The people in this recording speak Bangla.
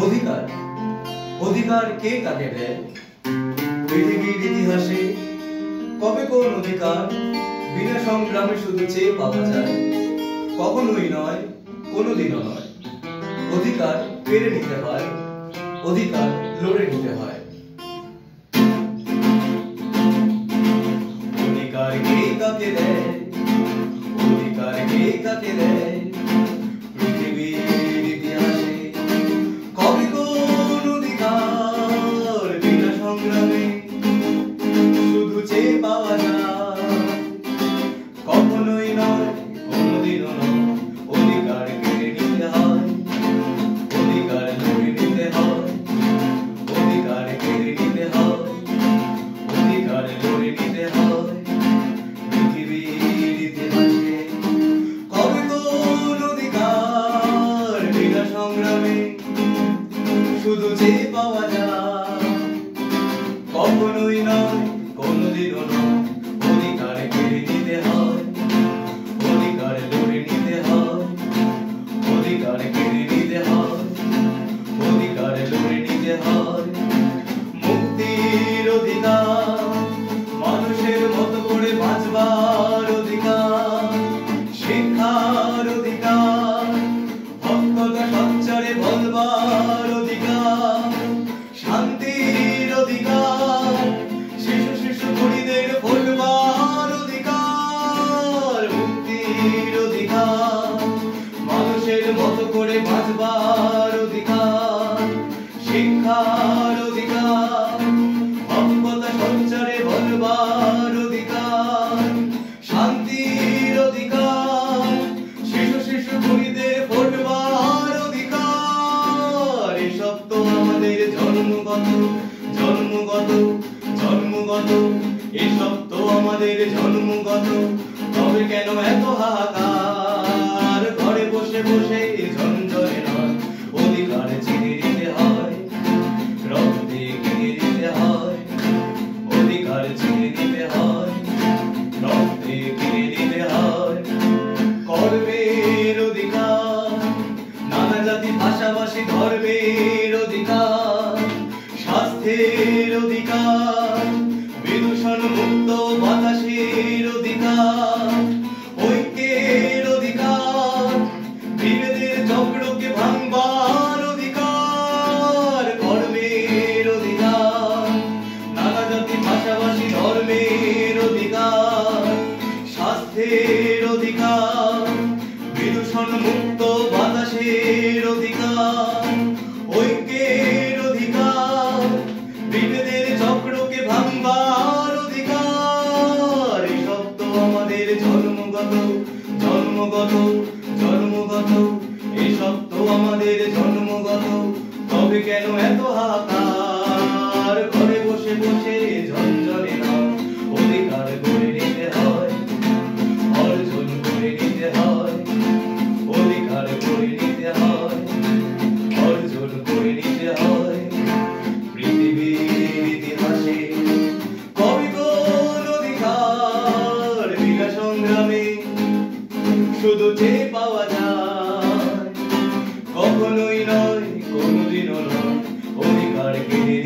অধিকার অধিকার কে কাকে দেয়? পৃথিবীর ইতিহাসে কবে কোন অধিকার বিনা সংগ্রামে শুধু চেয়ে পাওয়া যায়? কখনোই নয়, কোনোদিনও নয়। অধিকার কেড়ে নিতে হয়, অধিকার লড়ে নিতে হয়। অধিকার কে কাকে দেয়? অধিকার কে কাকে দেয়? পৃথিবীর ইতিহাসে কবে কোন অধিকার বিনা সংগ্রামে শুধু চেয়ে পাওয়া যায়? কখনোই নয়, কোনোদিনও নয়। অধিকার কেড়ে নিতে হয়, অধিকার লড়ে নিতে হয়। অধিকার কেড়ে নিতে হয়, অধিকার লড়ে নিতে হয়। পৃথিবীর ইতিহাসে কবে কোন অধিকার বিনা সংগ্রামে শুধু চেয়ে পাওয়া যায়? কখনোই নয়, কোনোদিনও নয়। অধিকার কেড়ে নিতে হয়, অধিকার লড়ে নিতে হয়। অধিকার কেড়ে নিতে হয়, অধিকার লড়ে নিতে হয়। মুক্তির অধিকার, মানুষের মতো করে বাঁচবার অধিকার। শিক্ষার অধিকার, ভক্ততা সঞ্চারে বলবার অধিকার। শান্তির অধিকার, শিশু শিশু বুড়িদের বলবার অধিকার। মুক্তির অধিকার, মানুষের মতো করে বাঁচবার অধিকার। শিক্ষার অধিকার, ভক্ততা সঞ্চারে বলবার অধিকার। শান্তির অধিকার, শিশু শিশু বুড়িদের বলবার অধিকার। এসব তো আমাদের জন্মগত জন্মগত জন্মগত। এসব তো আমাদের জন্মগত। তবে কেন এত হাহাকার? ঘরে বসে বসে ঝঞ্ঝনে নয়, অধিকার চিনে নিতে হয়, রক্তে কিনে নিতে হয়। অধিকার চিনে নিতে হয়, রক্তে কিনে নিতে হয়। কর্মের অধিকার, নানা জাতি ভাষাভাষী ধর্মের অধিকার। স্বাস্থ্যের অধিকার, বিদূষণ মুক্ত বাতাসের অধিকার। ঐক্যের অধিকার, বিভেদের চক্রকে ভাঙবার অধিকার। কর্মের অধিকার, নানা জাতি ভাষাভাষী ধর্মের অধিকার। স্বাস্থ্যের অধিকার, বিদূষণ মুক্ত বাতাসের অধিকার। ঐক্যের অধিকার, বিভেদের চক্রকে ভাঙবার অধিকার। এসব তো আমাদের জন্মগত জন্মগত জন্মগত। এসব তো আমাদের জন্মগত। তবে কেন এত হাহাকার? ঘরে বসে বসে ঝঞ্ঝনে নয়, অধিকার করে নিতে হয়, অর্জন করে নিতে হয়। অধিকার করে নিতে হয়, অর্জন করে নিতে হয়। পৃথিবীর ইতিহাসে কবে কোন অধিকার বিনা সংগ্রামে শুধু চেয়ে পাওয়া যায়? কখনোই নয়, কোনোদিনও নয়। অধিকার কেড়ে